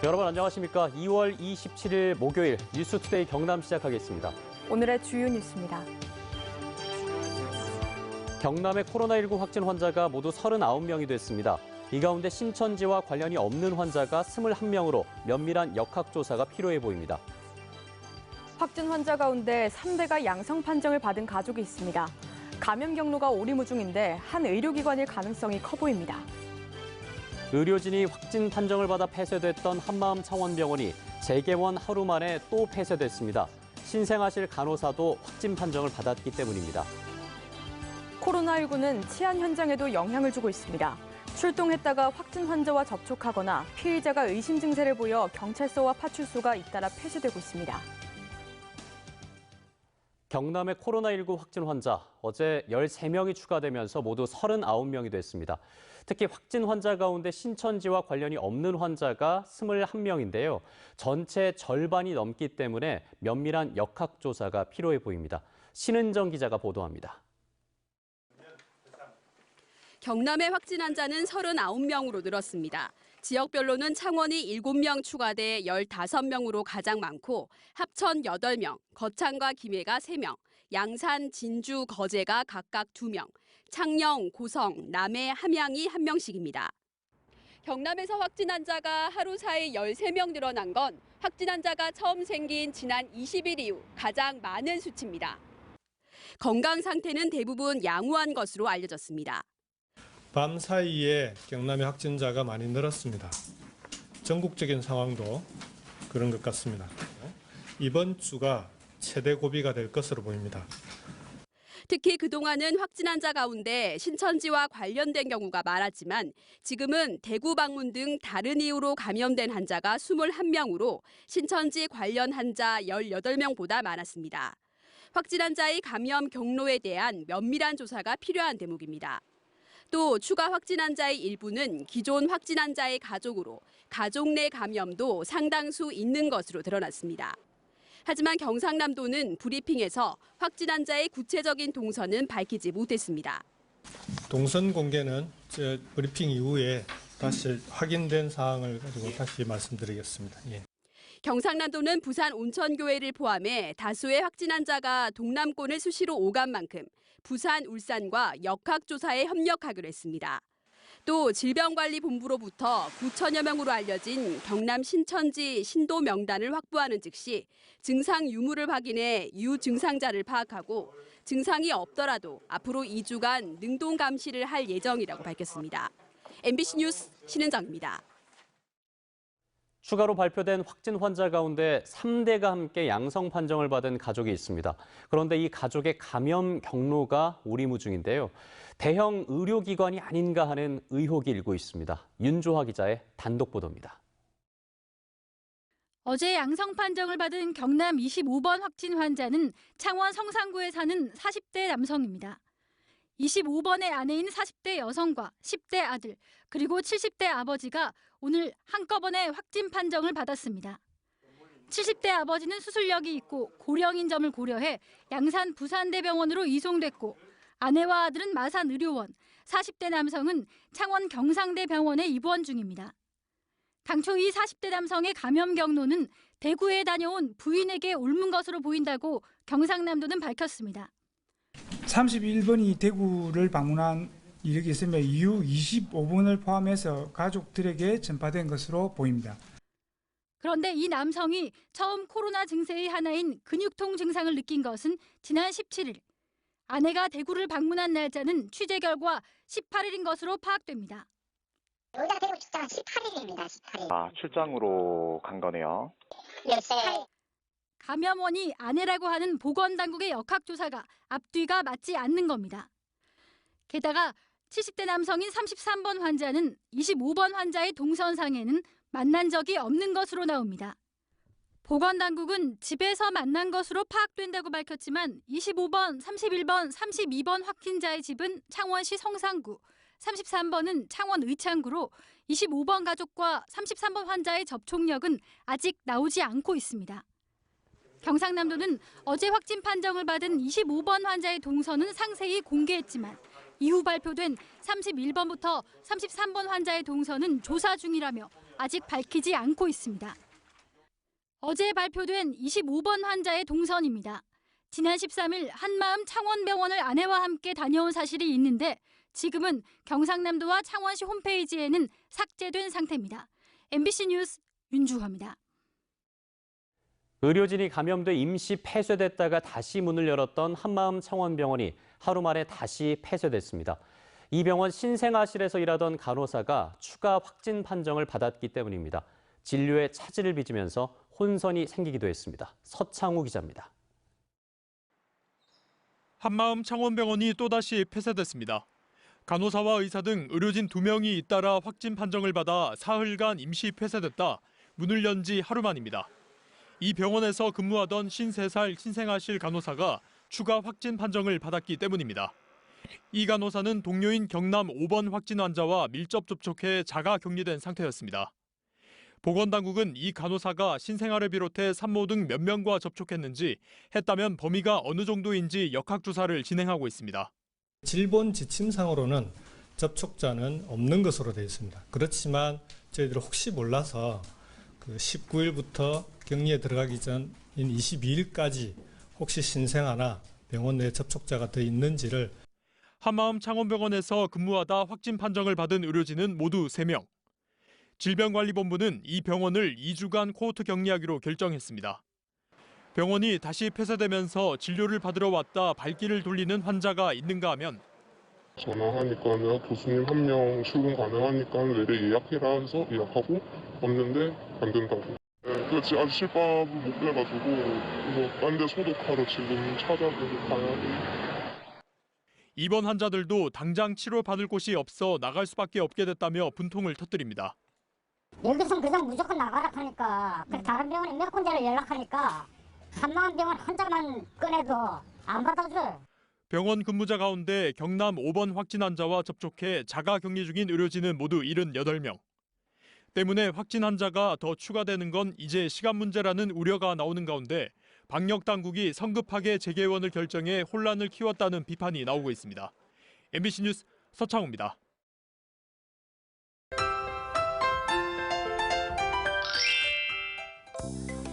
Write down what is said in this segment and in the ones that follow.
여러분 안녕하십니까? 2월 27일 목요일 뉴스투데이 경남 시작하겠습니다. 오늘의 주요 뉴스입니다. 경남의 코로나19 확진 환자가 모두 39명이 됐습니다. 이 가운데 신천지와 관련이 없는 환자가 21명으로 면밀한 역학조사가 필요해 보입니다. 확진 환자 가운데 3대가 양성 판정을 받은 가족이 있습니다. 감염 경로가 오리무중인데 한 의료기관일 가능성이 커 보입니다. 의료진이 확진 판정을 받아 폐쇄됐던 한마음 창원병원이 재개원 하루 만에 또 폐쇄됐습니다. 신생아실 간호사도 확진 판정을 받았기 때문입니다. 코로나19는 치안 현장에도 영향을 주고 있습니다. 출동했다가 확진 환자와 접촉하거나 피의자가 의심 증세를 보여 경찰서와 파출소가 잇따라 폐쇄되고 있습니다. 경남의 코로나19 확진 환자, 어제 13명이 추가되면서 모두 39명이 됐습니다. 특히 확진 환자 가운데 신천지와 관련이 없는 환자가 21명인데요. 전체 절반이 넘기 때문에 면밀한 역학조사가 필요해 보입니다. 신은정 기자가 보도합니다. 경남의 확진 환자는 39명으로 늘었습니다. 지역별로는 창원이 7명 추가돼 15명으로 가장 많고 합천 8명, 거창과 김해가 3명, 양산, 진주, 거제가 각각 2명, 창녕, 고성, 남해, 함양이 1명씩입니다. 경남에서 확진 환자가 하루 사이 13명 늘어난 건 확진 환자가 처음 생긴 지난 20일 이후 가장 많은 수치입니다. 건강 상태는 대부분 양호한 것으로 알려졌습니다. 밤 사이에 경남의 확진자가 많이 늘었습니다. 전국적인 상황도 그런 것 같습니다. 이번 주가 최대 고비가 될 것으로 보입니다. 특히 그동안은 확진 환자 가운데 신천지와 관련된 경우가 많았지만 지금은 대구 방문 등 다른 이유로 감염된 환자가 21명으로 신천지 관련 환자 18명보다 많았습니다. 확진 환자의 감염 경로에 대한 면밀한 조사가 필요한 대목입니다. 또 추가 확진 환자의 일부는 기존 확진 환자의 가족으로 가족 내 감염도 상당수 있는 것으로 드러났습니다. 하지만 경상남도는 브리핑에서 확진 환자의 구체적인 동선은 밝히지 못했습니다. 동선 공개는 브리핑 이후에 다시 확인된 사항을 가지고 다시 말씀드리겠습니다. 예. 경상남도는 부산 온천교회를 포함해 다수의 확진 환자가 동남권을 수시로 오간 만큼 부산, 울산과 역학조사에 협력하기로 했습니다. 또 질병관리본부로부터 9천여 명으로 알려진 경남 신천지 신도 명단을 확보하는 즉시 증상 유무를 확인해 유증상자를 파악하고 증상이 없더라도 앞으로 2주간 능동 감시를 할 예정이라고 밝혔습니다. MBC 뉴스 신은정입니다. 추가로 발표된 확진 환자 가운데 3대가 함께 양성 판정을 받은 가족이 있습니다. 그런데 이 가족의 감염 경로가 오리무중인데요. 대형 의료기관이 아닌가 하는 의혹이 일고 있습니다. 윤조화 기자의 단독 보도입니다. 어제 양성 판정을 받은 경남 25번 확진 환자는 창원 성산구에 사는 40대 남성입니다. 25번의 아내인 40대 여성과 10대 아들, 그리고 70대 아버지가 오늘 한꺼번에 확진 판정을 받았습니다. 70대 아버지는 수술력이 있고 고령인 점을 고려해 양산 부산대병원으로 이송됐고 아내와 아들은 마산의료원, 40대 남성은 창원 경상대병원에 입원 중입니다. 당초 이 40대 남성의 감염 경로는 대구에 다녀온 부인에게 옮은 것으로 보인다고 경상남도는 밝혔습니다. 31번이 대구를 방문한 이력이 있으며 이후 25번을 포함해서 가족들에게 전파된 것으로 보입니다. 그런데 이 남성이 처음 코로나 증세의 하나인 근육통 증상을 느낀 것은 지난 17일. 아내가 대구를 방문한 날짜는 취재 결과 18일인 것으로 파악됩니다. 여기가 대구 출장 18일입니다. 18일. 아, 출장으로 간 거네요. 네. 감염원이 아내라고 하는 보건당국의 역학조사가 앞뒤가 맞지 않는 겁니다. 게다가 70대 남성인 33번 환자는 25번 환자의 동선상에는 만난 적이 없는 것으로 나옵니다. 보건당국은 집에서 만난 것으로 파악된다고 밝혔지만 25번, 31번, 32번 확진자의 집은 창원시 성산구, 33번은 창원 의창구로 25번 가족과 33번 환자의 접촉력은 아직 나오지 않고 있습니다. 경상남도는 어제 확진 판정을 받은 25번 환자의 동선은 상세히 공개했지만 이후 발표된 31번부터 33번 환자의 동선은 조사 중이라며 아직 밝히지 않고 있습니다. 어제 발표된 25번 환자의 동선입니다. 지난 13일 한마음 창원병원을 아내와 함께 다녀온 사실이 있는데 지금은 경상남도와 창원시 홈페이지에는 삭제된 상태입니다. MBC 뉴스 윤주화입니다. 의료진이 감염돼 임시 폐쇄됐다가 다시 문을 열었던 한마음 창원병원이 하루 만에 다시 폐쇄됐습니다. 이 병원 신생아실에서 일하던 간호사가 추가 확진 판정을 받았기 때문입니다. 진료에 차질을 빚으면서 혼선이 생기기도 했습니다. 서창우 기자입니다. 한마음 창원병원이 또다시 폐쇄됐습니다. 간호사와 의사 등 의료진 2명이 잇따라 확진 판정을 받아 사흘간 임시 폐쇄됐다 문을 연 지 하루 만입니다. 이 병원에서 근무하던 53살 신생아실 간호사가 추가 확진 판정을 받았기 때문입니다. 이 간호사는 동료인 경남 5번 확진 환자와 밀접 접촉해 자가 격리된 상태였습니다. 보건당국은 이 간호사가 신생아를 비롯해 산모 등 몇 명과 접촉했는지, 했다면 범위가 어느 정도인지 역학조사를 진행하고 있습니다. 질본 지침상으로는 접촉자는 없는 것으로 되어 있습니다. 그렇지만 저희들이 혹시 몰라서 19일부터 격리에 들어가기 전인 22일까지 혹시 신생아나 병원 내 접촉자가 더 있는지를 한마음 창원병원에서 근무하다 확진 판정을 받은 의료진은 모두 3명. 질병관리본부는 이 병원을 2주간 코호트 격리하기로 결정했습니다. 병원이 다시 폐쇄되면서 진료를 받으러 왔다 발길을 돌리는 환자가 있는가 하면 전화하니까는 교수님 1명 출근 가능하니까 내일 예약해라 해서 예약하고 왔는데 안 된다고. 그렇지, 아직 실밥을 못 빼가지고 딴 데 소독하러 지금 찾아보고 가야 돼. 입원 환자들도 당장 치료받을 곳이 없어 나갈 수밖에 없게 됐다며 분통을 터뜨립니다. 여기서 그냥 무조건 나가라 하니까 다른 병원에 몇 군데를 연락하니까 한마음 병원 환자만 꺼내도 안 받아줘요. 병원 근무자 가운데 경남 5번 확진 환자와 접촉해 자가 격리 중인 의료진은 모두 78명. 때문에 확진 환자가 더 추가되는 건 이제 시간 문제라는 우려가 나오는 가운데 방역 당국이 성급하게 재개원을 결정해 혼란을 키웠다는 비판이 나오고 있습니다. MBC 뉴스 서창우입니다.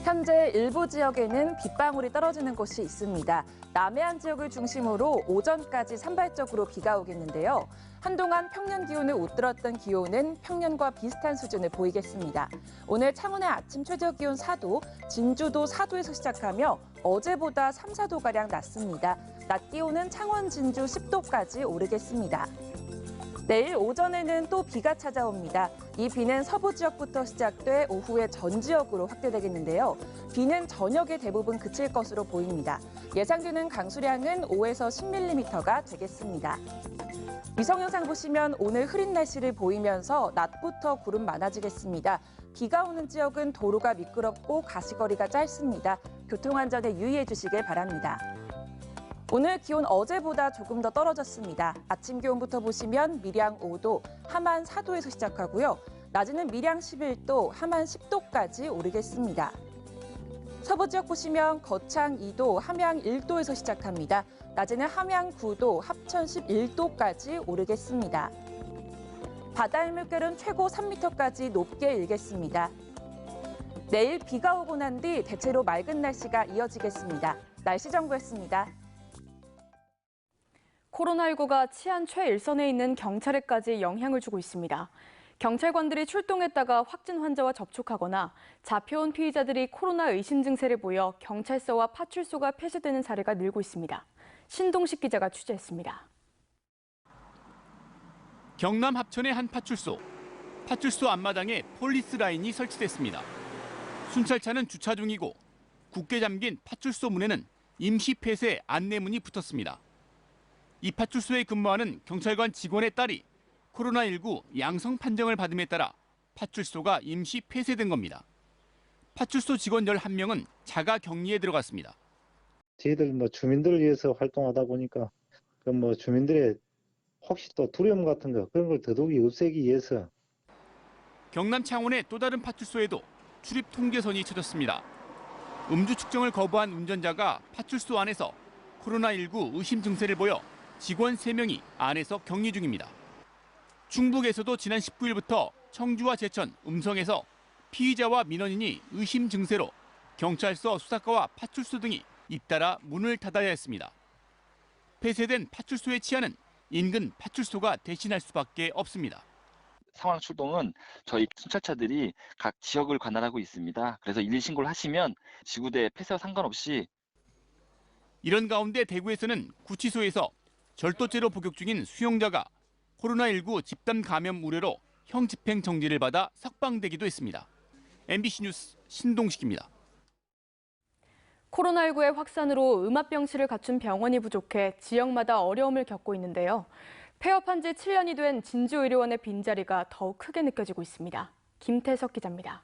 현재 일부 지역에는 빗방울이 떨어지는 곳이 있습니다. 남해안 지역을 중심으로 오전까지 산발적으로 비가 오겠는데요. 한동안 평년 기온을 웃돌았던 기온은 평년과 비슷한 수준을 보이겠습니다. 오늘 창원의 아침 최저 기온 4도, 진주도 4도에서 시작하며 어제보다 3, 4도가량 낮습니다. 낮 기온은 창원, 진주 10도까지 오르겠습니다. 내일 오전에는 또 비가 찾아옵니다. 이 비는 서부 지역부터 시작돼 오후에 전 지역으로 확대되겠는데요. 비는 저녁에 대부분 그칠 것으로 보입니다. 예상되는 강수량은 5에서 10mm가 되겠습니다. 위성 영상 보시면 오늘 흐린 날씨를 보이면서 낮부터 구름 많아지겠습니다. 비가 오는 지역은 도로가 미끄럽고 가시거리가 짧습니다. 교통안전에 유의해 주시길 바랍니다. 오늘 기온 어제보다 조금 더 떨어졌습니다. 아침 기온부터 보시면 밀양 5도, 함안 4도에서 시작하고요. 낮에는 밀양 11도, 함안 10도까지 오르겠습니다. 서부 지역 보시면 거창 2도, 함양 1도에서 시작합니다. 낮에는 함양 9도, 합천 11도까지 오르겠습니다. 바다의 물결은 최고 3m까지 높게 일겠습니다. 내일 비가 오고 난 뒤 대체로 맑은 날씨가 이어지겠습니다. 날씨 정보였습니다. 코로나19가 치안 최일선에 있는 경찰에까지 영향을 주고 있습니다. 경찰관들이 출동했다가 확진 환자와 접촉하거나 잡혀온 피의자들이 코로나 의심 증세를 보여 경찰서와 파출소가 폐쇄되는 사례가 늘고 있습니다. 신동식 기자가 취재했습니다. 경남 합천의 한 파출소. 파출소 앞마당에 폴리스 라인이 설치됐습니다. 순찰차는 주차 중이고 굳게 잠긴 파출소 문에는 임시 폐쇄 안내문이 붙었습니다. 이 파출소에 근무하는 경찰관 직원의 딸이 코로나19 양성 판정을 받음에 따라 파출소가 임시 폐쇄된 겁니다. 파출소 직원 11명은 자가 격리에 들어갔습니다. 저희들 주민들을 위해서 활동하다 보니까 주민들의 혹시 또 두려움 같은 거 그런 걸 더더욱이 없애기 위해서 경남 창원의 또 다른 파출소에도 출입 통제선이 쳐졌습니다. 음주 측정을 거부한 운전자가 파출소 안에서 코로나19 의심 증세를 보여 직원 3명이 안에서 격리 중입니다. 충북에서도 지난 19일부터 청주와 제천, 음성에서 피의자와 민원인이 의심 증세로 경찰서 수사과와 파출소 등이 잇따라 문을 닫아야 했습니다. 폐쇄된 파출소의 치안은 인근 파출소가 대신할 수밖에 없습니다. 상황 출동은 저희 순찰차들이 각 지역을 관할하고 있습니다. 그래서 112 신고를 하시면 지구대 폐쇄와 상관없이. 이런 가운데 대구에서는 구치소에서 절도죄로 복역 중인 수용자가 코로나19 집단 감염 우려로 형 집행 정지를 받아 석방되기도 했습니다. MBC 뉴스 신동식입니다. 코로나19의 확산으로 음압병실을 갖춘 병원이 부족해 지역마다 어려움을 겪고 있는데요. 폐업한 지 7년이 된 진주의료원의 빈자리가 더욱 크게 느껴지고 있습니다. 김태석 기자입니다.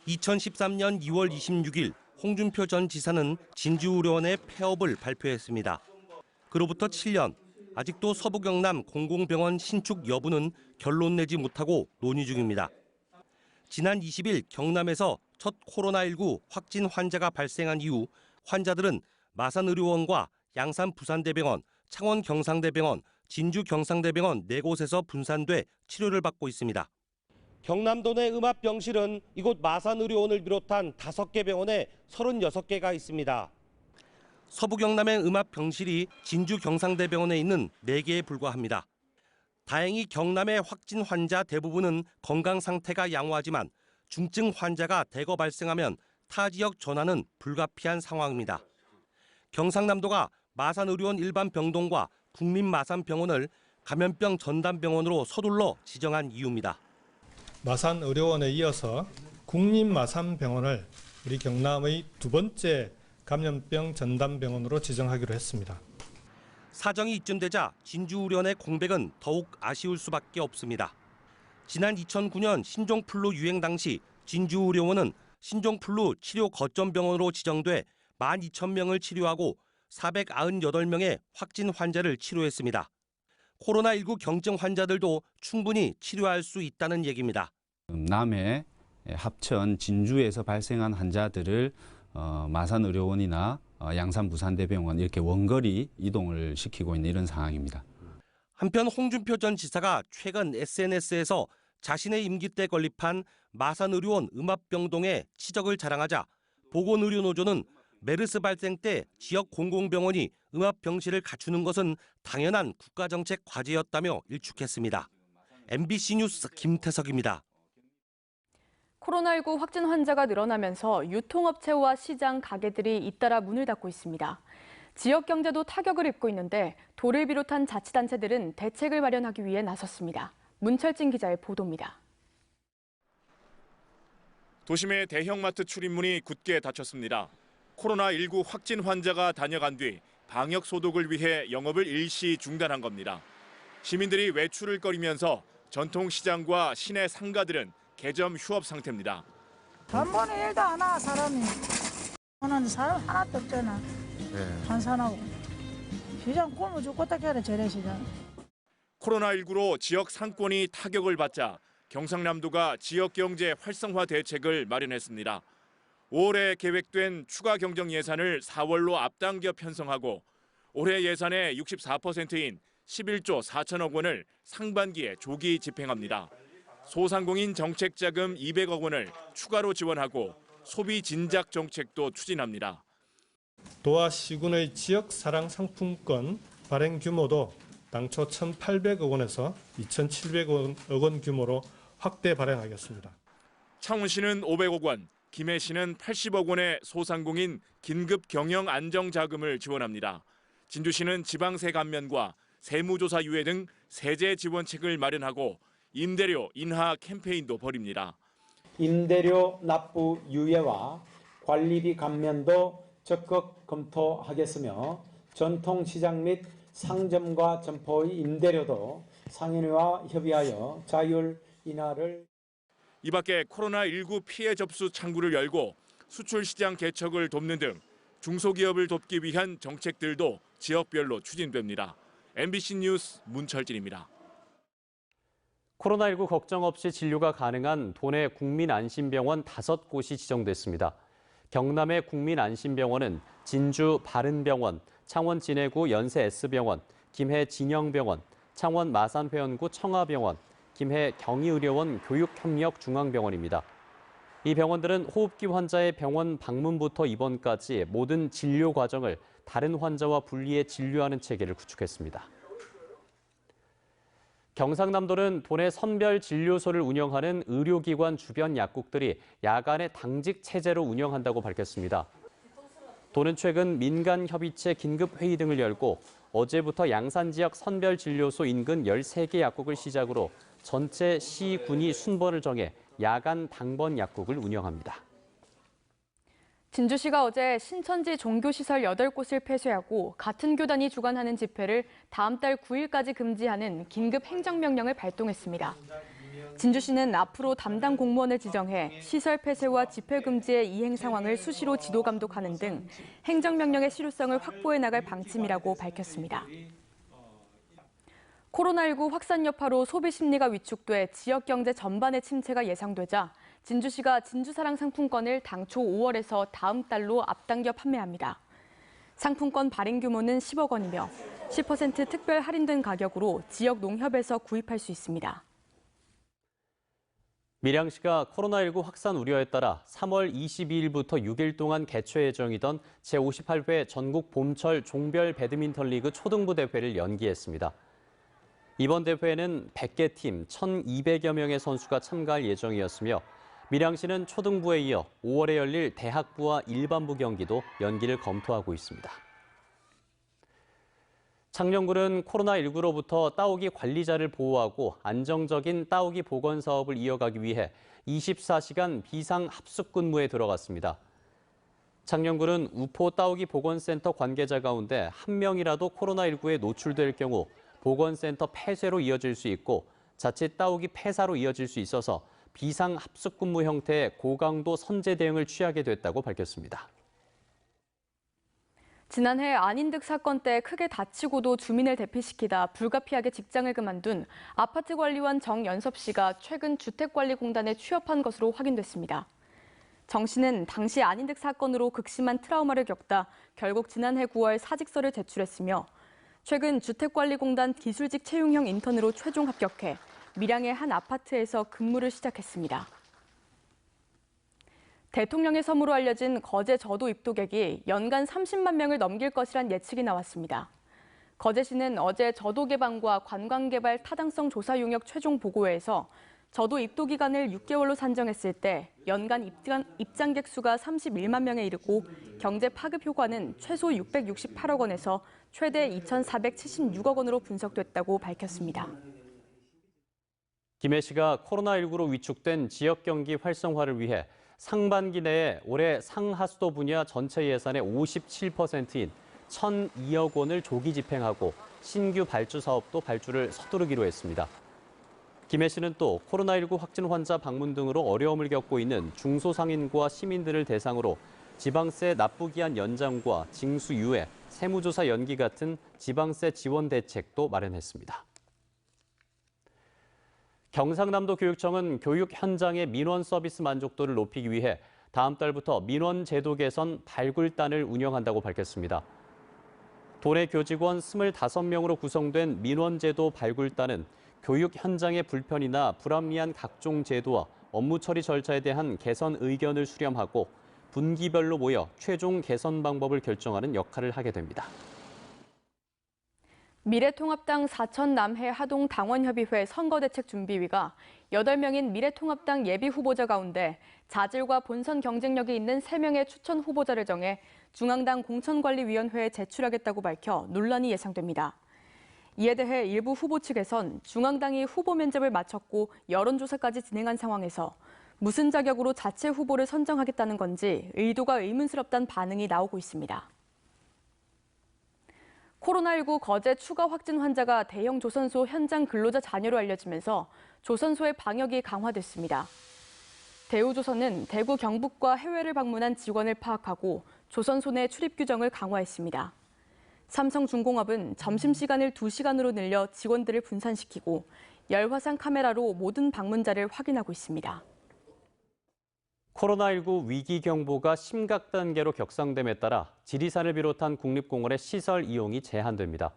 2013년 2월 26일 홍준표 전 지사는 진주의료원의 폐업을 발표했습니다. 그로부터 7년, 아직도 서부 경남 공공병원 신축 여부는 결론 내지 못하고 논의 중입니다. 지난 20일 경남에서 첫 코로나19 확진 환자가 발생한 이후 환자들은 마산의료원과 양산 부산대병원, 창원 경상대병원, 진주 경상대병원 4곳에서 분산돼 치료를 받고 있습니다. 경남도 내 음압병실은 이곳 마산의료원을 비롯한 5개 병원에 36개가 있습니다. 서부 경남의 음압병실이 진주 경상대병원에 있는 4개에 불과합니다. 다행히 경남의 확진 환자 대부분은 건강 상태가 양호하지만 중증 환자가 대거 발생하면 타 지역 전환은 불가피한 상황입니다. 경상남도가 마산의료원 일반병동과 국민마산병원을 감염병 전담병원으로 서둘러 지정한 이유입니다. 마산의료원에 이어서 국민마산병원을 우리 경남의 2번째 감염병 전담병원으로 지정하기로 했습니다. 사정이 이쯤 되자 진주의료원의 공백은 더욱 아쉬울 수밖에 없습니다. 지난 2009년 신종플루 유행 당시 진주의료원은 신종플루 치료 거점병원으로 지정돼 12,000명을 치료하고 498명의 확진 환자를 치료했습니다. 코로나19 경증 환자들도 충분히 치료할 수 있다는 얘기입니다. 남해, 합천, 진주에서 발생한 환자들을 마산의료원이나 양산 부산대병원 이렇게 원거리 이동을 시키고 있는 이런 상황입니다. 한편 홍준표 전 지사가 최근 SNS에서 자신의 임기 때 건립한 마산의료원 음압병동의 치적을 자랑하자 보건의료노조는 메르스 발생 때 지역 공공병원이 음압병실을 갖추는 것은 당연한 국가정책 과제였다며 일축했습니다. MBC 뉴스 김태석입니다. 코로나19 확진 환자가 늘어나면서 유통업체와 시장, 가게들이 잇따라 문을 닫고 있습니다. 지역 경제도 타격을 입고 있는데 도를 비롯한 자치단체들은 대책을 마련하기 위해 나섰습니다. 문철진 기자의 보도입니다. 도심의 대형마트 출입문이 굳게 닫혔습니다. 코로나19 확진 환자가 다녀간 뒤 방역 소독을 위해 영업을 일시 중단한 겁니다. 시민들이 외출을 꺼리면서 전통시장과 시내 상가들은 개점 휴업 상태입니다. 단번에 일도 안 와, 사람이. 오늘 사람 하나도 없잖아. 한산하고. 시장 굶어 죽겠다 해라, 저래 시장. 코로나19로 지역 상권이 타격을 받자 경상남도가 지역 경제 활성화 대책을 마련했습니다. 5월에 계획된 추가 경정 예산을 4월로 앞당겨 편성하고 올해 예산의 64%인 11조 4천억 원을 상반기에 조기 집행합니다. 소상공인 정책자금 200억 원을 추가로 지원하고 소비 진작 정책도 추진합니다. 도와 시군의 지역 사랑 상품권 발행 규모도 당초 1,800억 원에서 2,700억 원 규모로 확대 발행하겠습니다. 창원시는 500억 원, 김해시는 80억 원의 소상공인 긴급 경영 안정 자금을 지원합니다. 진주시는 지방세 감면과 세무조사 유예 등 세제 지원책을 마련하고 임대료 인하 캠페인도 벌입니다. 임대료 납부 유예와 관리비 감면도 적극 검토하겠으며 전통시장 및 상점과 점포의 임대료도 상인회와 협의하여 자율 인하를. 이 밖에 코로나19 피해 접수 창구를 열고 수출 시장 개척을 돕는 등 중소기업을 돕기 위한 정책들도 지역별로 추진됩니다. MBC 뉴스 문철진입니다. 코로나19 걱정 없이 진료가 가능한 도내 국민안심병원 5곳이 지정됐습니다. 경남의 국민안심병원은 진주 바른병원, 창원 진해구 연세 S병원, 김해 진영병원, 창원 마산회원구 청아병원, 김해 경희의료원 교육협력중앙병원입니다. 이 병원들은 호흡기 환자의 병원 방문부터 입원까지 모든 진료 과정을 다른 환자와 분리해 진료하는 체계를 구축했습니다. 경상남도는 도내 선별 진료소를 운영하는 의료기관 주변 약국들이 야간에 당직 체제로 운영한다고 밝혔습니다. 도는 최근 민간협의체 긴급회의 등을 열고 어제부터 양산 지역 선별 진료소 인근 13개 약국을 시작으로 전체 시, 군이 순번을 정해 야간 당번 약국을 운영합니다. 진주시가 어제 신천지 종교시설 8곳을 폐쇄하고 같은 교단이 주관하는 집회를 다음 달 9일까지 금지하는 긴급 행정명령을 발동했습니다. 진주시는 앞으로 담당 공무원을 지정해 시설 폐쇄와 집회 금지의 이행 상황을 수시로 지도 감독하는 등 행정명령의 실효성을 확보해 나갈 방침이라고 밝혔습니다. 코로나19 확산 여파로 소비 심리가 위축돼 지역 경제 전반의 침체가 예상되자 진주시가 진주사랑 상품권을 당초 5월에서 다음 달로 앞당겨 판매합니다. 상품권 발행 규모는 10억 원이며 10% 특별 할인된 가격으로 지역 농협에서 구입할 수 있습니다. 밀양시가 코로나19 확산 우려에 따라 3월 22일부터 6일 동안 개최 예정이던 제58회 전국 봄철 종별 배드민턴 리그 초등부 대회를 연기했습니다. 이번 대회에는 100개 팀 1,200여 명의 선수가 참가할 예정이었으며 밀양시는 초등부에 이어 5월에 열릴 대학부와 일반부 경기도 연기를 검토하고 있습니다. 창녕군은 코로나19로부터 따오기 관리자를 보호하고 안정적인 따오기 복원 사업을 이어가기 위해 24시간 비상 합숙 근무에 들어갔습니다. 창녕군은 우포 따오기 보건센터 관계자 가운데 한 명이라도 코로나19에 노출될 경우 보건센터 폐쇄로 이어질 수 있고 자칫 따오기 폐사로 이어질 수 있어서 비상 합숙 근무 형태의 고강도 선제 대응을 취하게 됐다고 밝혔습니다. 지난해 안인득 사건 때 크게 다치고도 주민을 대피시키다 불가피하게 직장을 그만둔 아파트 관리원 정연섭 씨가 최근 주택관리공단에 취업한 것으로 확인됐습니다. 정 씨는 당시 안인득 사건으로 극심한 트라우마를 겪다 결국 지난해 9월 사직서를 제출했으며 최근 주택관리공단 기술직 채용형 인턴으로 최종 합격해 밀양의 한 아파트에서 근무를 시작했습니다. 대통령의 섬으로 알려진 거제 저도 입도객이 연간 30만 명을 넘길 것이란 예측이 나왔습니다. 거제시는 어제 저도 개방과 관광개발 타당성 조사 용역 최종 보고회에서 저도 입도 기간을 6개월로 산정했을 때 연간 입장객 수가 31만 명에 이르고 경제 파급 효과는 최소 668억 원에서 최대 2,476억 원으로 분석됐다고 밝혔습니다. 김해시가 코로나19로 위축된 지역 경기 활성화를 위해 상반기 내에 올해 상하수도 분야 전체 예산의 57%인 1,002억 원을 조기 집행하고 신규 발주 사업도 발주를 서두르기로 했습니다. 김해시는 또 코로나19 확진 환자 방문 등으로 어려움을 겪고 있는 중소상인과 시민들을 대상으로 지방세 납부기한 연장과 징수 유예, 세무조사 연기 같은 지방세 지원 대책도 마련했습니다. 경상남도 교육청은 교육 현장의 민원 서비스 만족도를 높이기 위해 다음 달부터 민원 제도 개선 발굴단을 운영한다고 밝혔습니다. 도내 교직원 25명으로 구성된 민원 제도 발굴단은 교육 현장의 불편이나 불합리한 각종 제도와 업무 처리 절차에 대한 개선 의견을 수렴하고 분기별로 모여 최종 개선 방법을 결정하는 역할을 하게 됩니다. 미래통합당 사천 남해 하동 당원협의회 선거대책준비위가 8명인 미래통합당 예비후보자 가운데 자질과 본선 경쟁력이 있는 3명의 추천 후보자를 정해 중앙당 공천관리위원회에 제출하겠다고 밝혀 논란이 예상됩니다. 이에 대해 일부 후보 측에선 중앙당이 후보 면접을 마쳤고 여론조사까지 진행한 상황에서 무슨 자격으로 자체 후보를 선정하겠다는 건지 의도가 의문스럽다는 반응이 나오고 있습니다. 코로나19 거제 추가 확진 환자가 대형 조선소 현장 근로자 자녀로 알려지면서 조선소의 방역이 강화됐습니다. 대우조선은 대구 경북과 해외를 방문한 직원을 파악하고 조선소 내 출입 규정을 강화했습니다. 삼성중공업은 점심시간을 2시간으로 늘려 직원들을 분산시키고 열화상 카메라로 모든 방문자를 확인하고 있습니다. 코로나19 위기 경보가 심각 단계로 격상됨에 따라 지리산을 비롯한 국립공원의 시설 이용이 제한됩니다.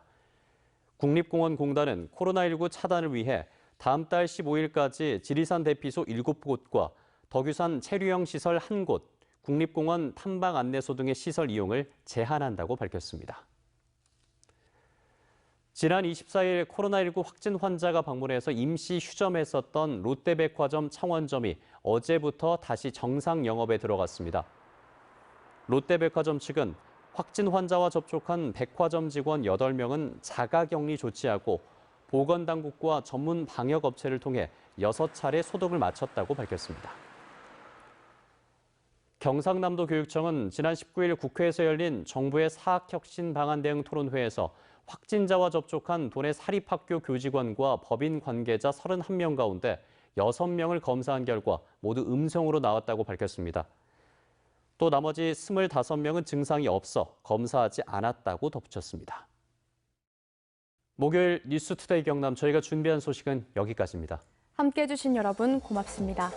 국립공원공단은 코로나19 차단을 위해 다음 달 15일까지 지리산 대피소 7곳과 덕유산 체류형 시설 1곳, 국립공원 탐방 안내소 등의 시설 이용을 제한한다고 밝혔습니다. 지난 24일 코로나19 확진 환자가 방문해서 임시 휴점했었던 롯데백화점 창원점이 어제부터 다시 정상 영업에 들어갔습니다. 롯데백화점 측은 확진 환자와 접촉한 백화점 직원 8명은 자가격리 조치하고 보건당국과 전문 방역업체를 통해 6차례 소독을 마쳤다고 밝혔습니다. 경상남도 교육청은 지난 19일 국회에서 열린 정부의 사학혁신 방안 대응 토론회에서 확진자와 접촉한 도내 사립학교 교직원과 법인 관계자 31명 가운데 6명을 검사한 결과 모두 음성으로 나왔다고 밝혔습니다. 또 나머지 25명은 증상이 없어 검사하지 않았다고 덧붙였습니다. 목요일 뉴스투데이 경남 저희가 준비한 소식은 여기까지입니다. 함께해 주신 여러분 고맙습니다.